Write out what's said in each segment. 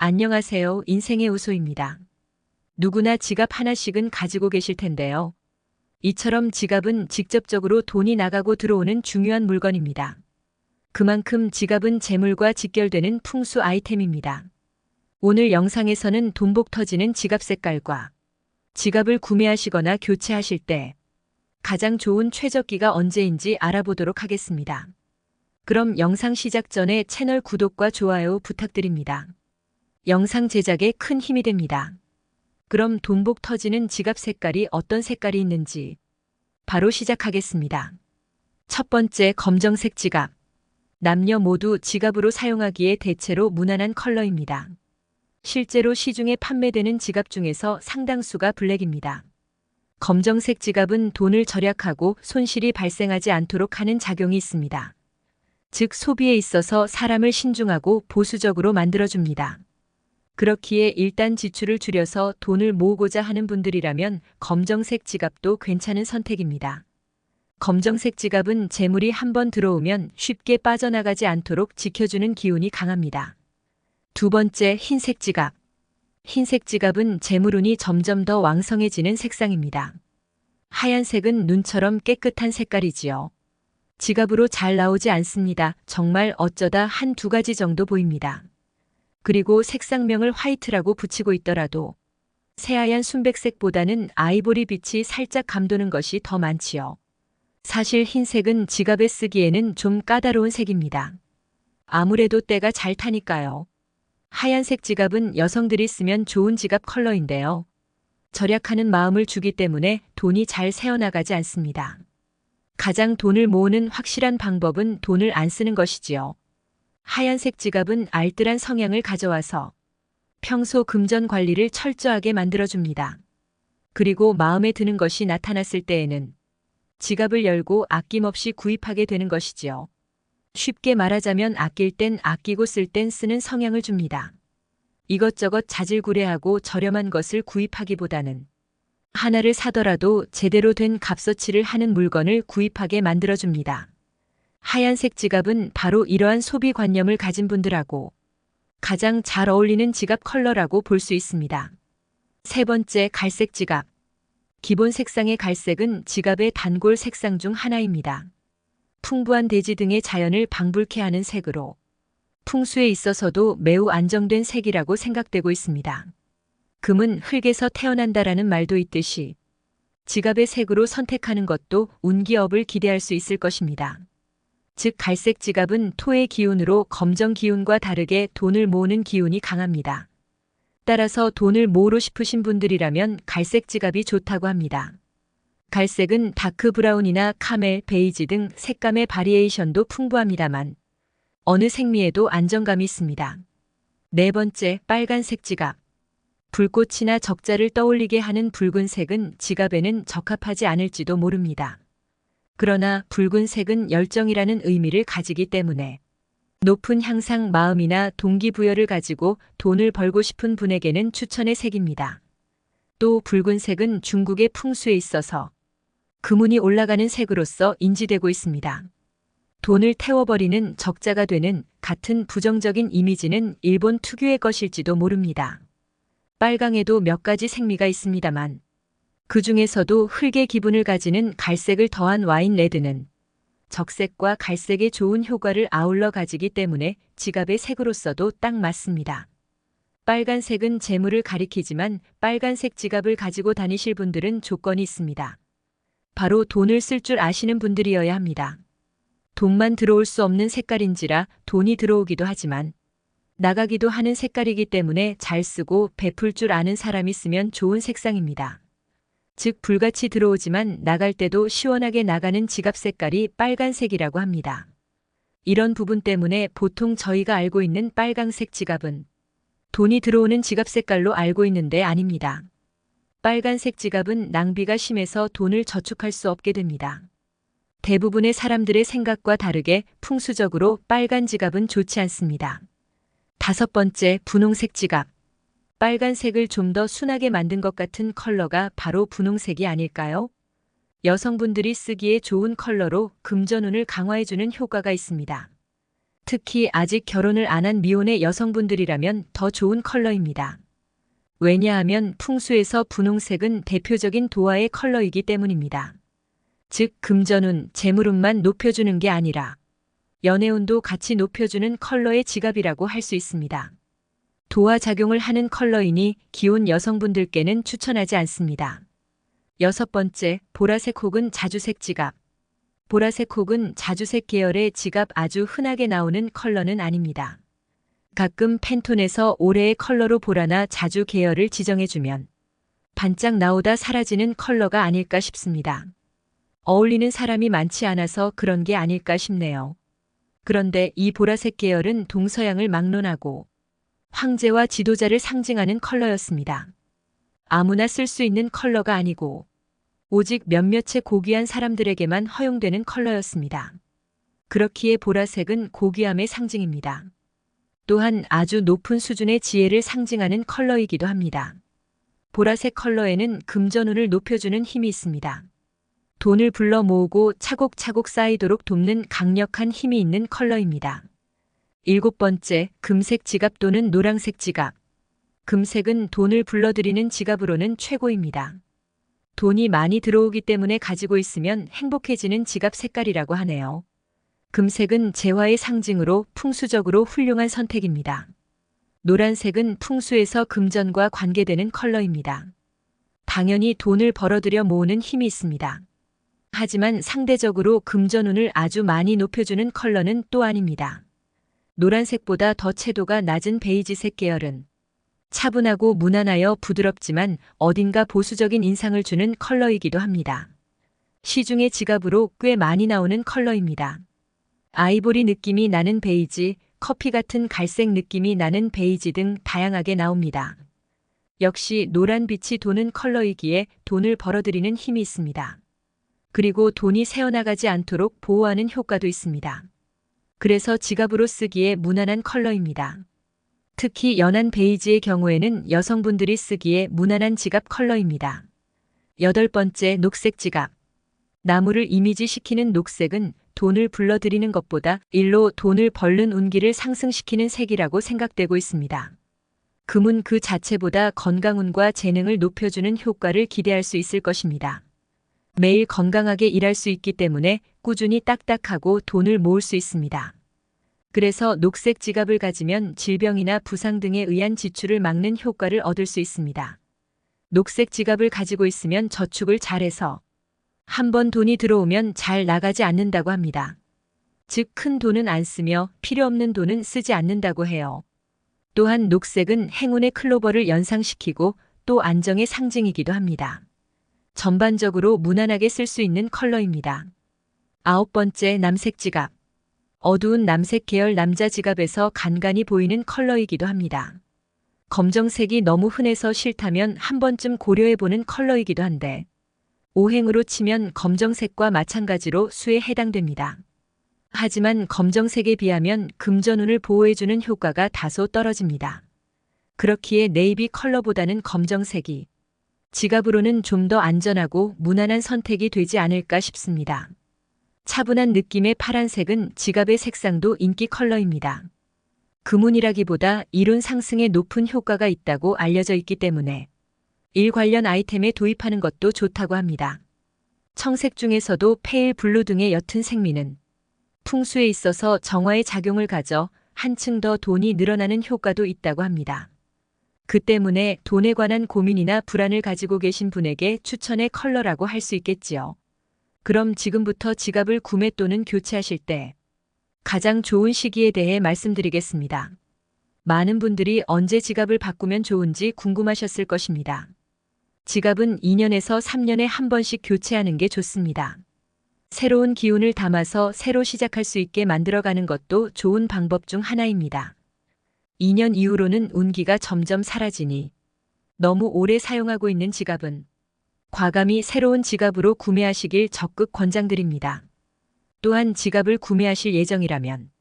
안녕하세요. 인생의 우소입니다. 누구나 지갑 하나씩은 가지고 계실 텐데요. 이처럼 지갑은 직접적으로 돈이 나가고 들어오는 중요한 물건입니다. 그만큼 지갑은 재물과 직결되는 풍수 아이템입니다. 오늘 영상에서는 돈복 터지는 지갑 색깔과 지갑을 구매하시거나 교체하실 때 가장 좋은 최적기가 언제인지 알아보도록 하겠습니다. 그럼 영상 시작 전에 채널 구독과 좋아요 부탁드립니다. 영상 제작에 큰 힘이 됩니다. 그럼 돈복 터지는 지갑 색깔이 어떤 색깔이 있는지 바로 시작하겠습니다. 첫 번째, 검정색 지갑. 남녀 모두 지갑으로 사용하기에 대체로 무난한 컬러입니다. 실제로 시중에 판매되는 지갑 중에서 상당수가 블랙입니다. 검정색 지갑은 돈을 절약하고 손실이 발생하지 않도록 하는 작용이 있습니다. 즉, 소비에 있어서 사람을 신중하고 보수적으로 만들어줍니다. 그렇기에 일단 지출을 줄여서 돈을 모으고자 하는 분들이라면 검정색 지갑도 괜찮은 선택입니다. 검정색 지갑은 재물이 한번 들어오면 쉽게 빠져나가지 않도록 지켜주는 기운이 강합니다. 두 번째, 흰색 지갑. 흰색 지갑은 재물운이 점점 더 왕성해지는 색상입니다. 하얀색은 눈처럼 깨끗한 색깔이지요. 지갑으로 잘 나오지 않습니다. 정말 어쩌다 한두 가지 정도 보입니다. 그리고 색상명을 화이트라고 붙이고 있더라도 새하얀 순백색보다는 아이보리 빛이 살짝 감도는 것이 더 많지요. 사실 흰색은 지갑에 쓰기에는 좀 까다로운 색입니다. 아무래도 때가 잘 타니까요. 하얀색 지갑은 여성들이 쓰면 좋은 지갑 컬러인데요. 절약하는 마음을 주기 때문에 돈이 잘 새어나가지 않습니다. 가장 돈을 모으는 확실한 방법은 돈을 안 쓰는 것이지요. 하얀색 지갑은 알뜰한 성향을 가져와서 평소 금전 관리를 철저하게 만들어줍니다. 그리고 마음에 드는 것이 나타났을 때에는 지갑을 열고 아낌없이 구입하게 되는 것이지요. 쉽게 말하자면 아낄 땐 아끼고 쓸 땐 쓰는 성향을 줍니다. 이것저것 자질구레하고 저렴한 것을 구입하기보다는 하나를 사더라도 제대로 된 값어치를 하는 물건을 구입하게 만들어줍니다. 하얀색 지갑은 바로 이러한 소비관념을 가진 분들하고 가장 잘 어울리는 지갑 컬러라고 볼 수 있습니다. 세 번째, 갈색 지갑. 기본 색상의 갈색은 지갑의 단골 색상 중 하나입니다. 풍부한 대지 등의 자연을 방불케 하는 색으로 풍수에 있어서도 매우 안정된 색이라고 생각되고 있습니다. 금은 흙에서 태어난다라는 말도 있듯이 지갑의 색으로 선택하는 것도 운기업을 기대할 수 있을 것입니다. 즉, 갈색 지갑은 토의 기운으로 검정 기운과 다르게 돈을 모으는 기운이 강합니다. 따라서 돈을 모으고 싶으신 분들이라면 갈색 지갑이 좋다고 합니다. 갈색은 다크 브라운이나 카멜, 베이지 등 색감의 바리에이션도 풍부합니다만 어느 색미에도 안정감이 있습니다. 네 번째, 빨간색 지갑. 불꽃이나 적자를 떠올리게 하는 붉은색은 지갑에는 적합하지 않을지도 모릅니다. 그러나 붉은색은 열정이라는 의미를 가지기 때문에 높은 향상 마음이나 동기부여를 가지고 돈을 벌고 싶은 분에게는 추천의 색입니다. 또 붉은색은 중국의 풍수에 있어서 금운이 올라가는 색으로서 인지되고 있습니다. 돈을 태워버리는 적자가 되는 같은 부정적인 이미지는 일본 특유의 것일지도 모릅니다. 빨강에도 몇 가지 색미가 있습니다만 그 중에서도 흙의 기분을 가지는 갈색을 더한 와인 레드는 적색과 갈색의 좋은 효과를 아울러 가지기 때문에 지갑의 색으로서도 딱 맞습니다. 빨간색은 재물을 가리키지만 빨간색 지갑을 가지고 다니실 분들은 조건이 있습니다. 바로 돈을 쓸 줄 아시는 분들이어야 합니다. 돈만 들어올 수 없는 색깔인지라 돈이 들어오기도 하지만 나가기도 하는 색깔이기 때문에 잘 쓰고 베풀 줄 아는 사람이 쓰면 좋은 색상입니다. 즉, 불같이 들어오지만 나갈 때도 시원하게 나가는 지갑 색깔이 빨간색이라고 합니다. 이런 부분 때문에 보통 저희가 알고 있는 빨강색 지갑은 돈이 들어오는 지갑 색깔로 알고 있는데 아닙니다. 빨간색 지갑은 낭비가 심해서 돈을 저축할 수 없게 됩니다. 대부분의 사람들의 생각과 다르게 풍수적으로 빨간 지갑은 좋지 않습니다. 다섯 번째, 분홍색 지갑. 빨간색을 좀 더 순하게 만든 것 같은 컬러가 바로 분홍색이 아닐까요? 여성분들이 쓰기에 좋은 컬러로 금전운을 강화해주는 효과가 있습니다. 특히 아직 결혼을 안 한 미혼의 여성분들이라면 더 좋은 컬러입니다. 왜냐하면 풍수에서 분홍색은 대표적인 도화의 컬러이기 때문입니다. 즉, 금전운, 재물운만 높여주는 게 아니라 연애운도 같이 높여주는 컬러의 지갑이라고 할 수 있습니다. 도화 작용을 하는 컬러이니 기혼 여성분들께는 추천하지 않습니다. 6번째, 보라색 혹은 자주색 지갑. 보라색 혹은 자주색 계열의 지갑 아주 흔하게 나오는 컬러는 아닙니다. 가끔 팬톤에서 올해의 컬러로 보라나 자주 계열을 지정해주면 반짝 나오다 사라지는 컬러가 아닐까 싶습니다. 어울리는 사람이 많지 않아서 그런 게 아닐까 싶네요. 그런데 이 보라색 계열은 동서양을 막론하고 황제와 지도자를 상징하는 컬러였습니다. 아무나 쓸 수 있는 컬러가 아니고 오직 몇몇의 고귀한 사람들에게만 허용되는 컬러였습니다. 그렇기에 보라색은 고귀함의 상징입니다. 또한 아주 높은 수준의 지혜를 상징하는 컬러이기도 합니다. 보라색 컬러에는 금전운을 높여주는 힘이 있습니다. 돈을 불러 모으고 차곡차곡 쌓이도록 돕는 강력한 힘이 있는 컬러입니다. 7번째, 금색 지갑 또는 노란색 지갑. 금색은 돈을 불러들이는 지갑으로는 최고입니다. 돈이 많이 들어오기 때문에 가지고 있으면 행복해지는 지갑 색깔이라고 하네요. 금색은 재화의 상징으로 풍수적으로 훌륭한 선택입니다. 노란색은 풍수에서 금전과 관계되는 컬러입니다. 당연히 돈을 벌어들여 모으는 힘이 있습니다. 하지만 상대적으로 금전운을 아주 많이 높여주는 컬러는 또 아닙니다. 노란색보다 더 채도가 낮은 베이지색 계열은 차분하고 무난하여 부드럽지만 어딘가 보수적인 인상을 주는 컬러이기도 합니다. 시중의 지갑으로 꽤 많이 나오는 컬러입니다. 아이보리 느낌이 나는 베이지, 커피 같은 갈색 느낌이 나는 베이지 등 다양하게 나옵니다. 역시 노란빛이 도는 컬러이기에 돈을 벌어들이는 힘이 있습니다. 그리고 돈이 새어나가지 않도록 보호하는 효과도 있습니다. 그래서 지갑으로 쓰기에 무난한 컬러입니다. 특히 연한 베이지의 경우에는 여성분들이 쓰기에 무난한 지갑 컬러입니다. 8번째, 녹색 지갑. 나무를 이미지시키는 녹색은 돈을 불러들이는 것보다 일로 돈을 벌는 운기를 상승시키는 색이라고 생각되고 있습니다. 금은 그 자체보다 건강운과 재능을 높여주는 효과를 기대할 수 있을 것입니다. 매일 건강하게 일할 수 있기 때문에 꾸준히 딱딱하고 돈을 모을 수 있습니다. 그래서 녹색 지갑을 가지면 질병이나 부상 등에 의한 지출을 막는 효과를 얻을 수 있습니다. 녹색 지갑을 가지고 있으면 저축을 잘해서 한번 돈이 들어오면 잘 나가지 않는다고 합니다. 즉, 큰 돈은 안 쓰며 필요 없는 돈은 쓰지 않는다고 해요. 또한 녹색은 행운의 클로버를 연상시키고 또 안정의 상징이기도 합니다. 전반적으로 무난하게 쓸 수 있는 컬러입니다. 9번째, 남색 지갑. 어두운 남색 계열 남자 지갑에서 간간히 보이는 컬러이기도 합니다. 검정색이 너무 흔해서 싫다면 한 번쯤 고려해보는 컬러이기도 한데 오행으로 치면 검정색과 마찬가지로 수에 해당됩니다. 하지만 검정색에 비하면 금전운을 보호해주는 효과가 다소 떨어집니다. 그렇기에 네이비 컬러보다는 검정색이 지갑으로는 좀 더 안전하고 무난한 선택이 되지 않을까 싶습니다. 차분한 느낌의 파란색은 지갑의 색상도 인기 컬러입니다. 금운이라기보다 이룬 상승에 높은 효과가 있다고 알려져 있기 때문에 일 관련 아이템에 도입하는 것도 좋다고 합니다. 청색 중에서도 페일 블루 등의 옅은 색미는 풍수에 있어서 정화의 작용을 가져 한층 더 돈이 늘어나는 효과도 있다고 합니다. 그 때문에 돈에 관한 고민이나 불안을 가지고 계신 분에게 추천의 컬러라고 할 수 있겠지요. 그럼 지금부터 지갑을 구매 또는 교체하실 때 가장 좋은 시기에 대해 말씀드리겠습니다. 많은 분들이 언제 지갑을 바꾸면 좋은지 궁금하셨을 것입니다. 지갑은 2년에서 3년에 한 번씩 교체하는 게 좋습니다. 새로운 기운을 담아서 새로 시작할 수 있게 만들어가는 것도 좋은 방법 중 하나입니다. 2년 이후로는 운기가 점점 사라지니 너무 오래 사용하고 있는 지갑은 과감히 새로운 지갑으로 구매하시길 적극 권장드립니다. 또한 지갑을 구매하실 예정이라면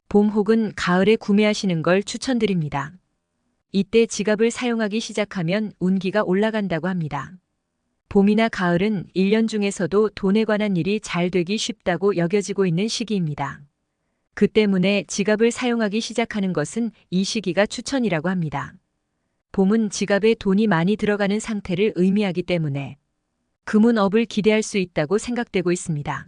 봄 혹은 가을에 구매하시는 걸 추천드립니다. 이때 지갑을 사용하기 시작하면 운기가 올라간다고 합니다. 봄이나 가을은 1년 중에서도 돈에 관한 일이 잘 되기 쉽다고 여겨지고 있는 시기입니다. 그 때문에 지갑을 사용하기 시작하는 것은 이 시기가 추천이라고 합니다. 봄은 지갑에 돈이 많이 들어가는 상태를 의미하기 때문에 금운업을 기대할 수 있다고 생각되고 있습니다.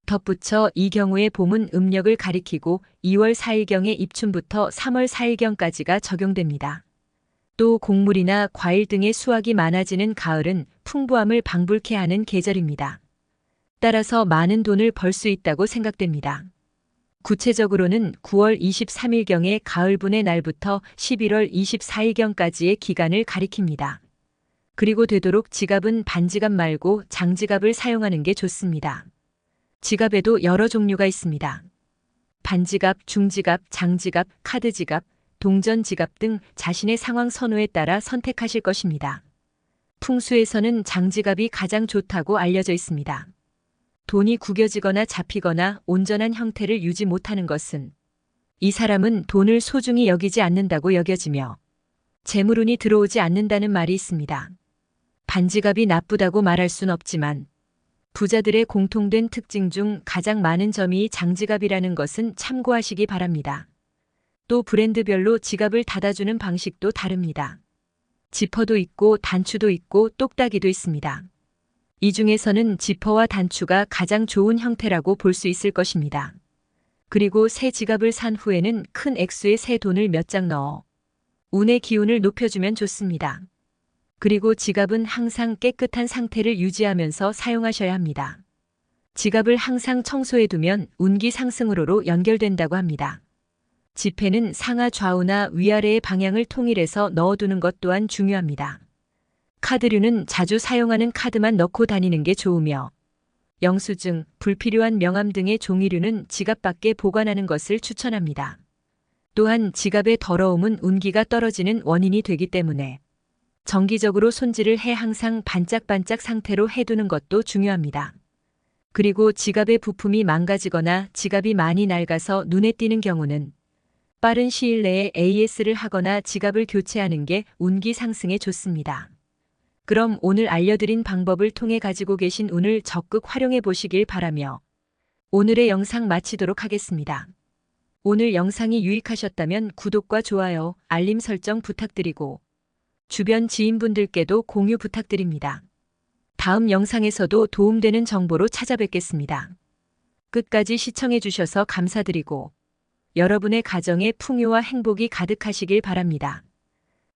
덧붙여 이 경우에 봄은 음력을 가리키고 2월 4일경의 입춘부터 3월 4일경까지가 적용됩니다. 또 곡물이나 과일 등의 수확이 많아지는 가을은 풍부함을 방불케 하는 계절입니다. 따라서 많은 돈을 벌 수 있다고 생각됩니다. 구체적으로는 9월 23일경의 가을분의 날부터 11월 24일경까지의 기간을 가리킵니다. 그리고 되도록 지갑은 반지갑 말고 장지갑을 사용하는 게 좋습니다. 지갑에도 여러 종류가 있습니다. 반지갑, 중지갑, 장지갑, 카드지갑, 동전지갑 등 자신의 상황 선호에 따라 선택하실 것입니다. 풍수에서는 장지갑이 가장 좋다고 알려져 있습니다. 돈이 구겨지거나 잡히거나 온전한 형태를 유지 못하는 것은 이 사람은 돈을 소중히 여기지 않는다고 여겨지며 재물운이 들어오지 않는다는 말이 있습니다. 반지갑이 나쁘다고 말할 순 없지만 부자들의 공통된 특징 중 가장 많은 점이 장지갑이라는 것은 참고하시기 바랍니다. 또 브랜드별로 지갑을 닫아주는 방식도 다릅니다. 지퍼도 있고 단추도 있고 똑딱이도 있습니다. 이 중에서는 지퍼와 단추가 가장 좋은 형태라고 볼 수 있을 것입니다. 그리고 새 지갑을 산 후에는 큰 액수의 새 돈을 몇 장 넣어 운의 기운을 높여주면 좋습니다. 그리고 지갑은 항상 깨끗한 상태를 유지하면서 사용하셔야 합니다. 지갑을 항상 청소해두면 운기 상승으로로 연결된다고 합니다. 지폐는 상하 좌우나 위아래의 방향을 통일해서 넣어두는 것 또한 중요합니다. 카드류는 자주 사용하는 카드만 넣고 다니는 게 좋으며 영수증, 불필요한 명함 등의 종이류는 지갑 밖에 보관하는 것을 추천합니다. 또한 지갑의 더러움은 운기가 떨어지는 원인이 되기 때문에 정기적으로 손질을 해 항상 반짝반짝 상태로 해두는 것도 중요합니다. 그리고 지갑의 부품이 망가지거나 지갑이 많이 낡아서 눈에 띄는 경우는 빠른 시일 내에 AS를 하거나 지갑을 교체하는 게 운기 상승에 좋습니다. 그럼 오늘 알려드린 방법을 통해 가지고 계신 운을 적극 활용해 보시길 바라며 오늘의 영상 마치도록 하겠습니다. 오늘 영상이 유익하셨다면 구독과 좋아요, 알림 설정 부탁드리고 주변 지인분들께도 공유 부탁드립니다. 다음 영상에서도 도움되는 정보로 찾아뵙겠습니다. 끝까지 시청해 주셔서 감사드리고 여러분의 가정에 풍요와 행복이 가득하시길 바랍니다.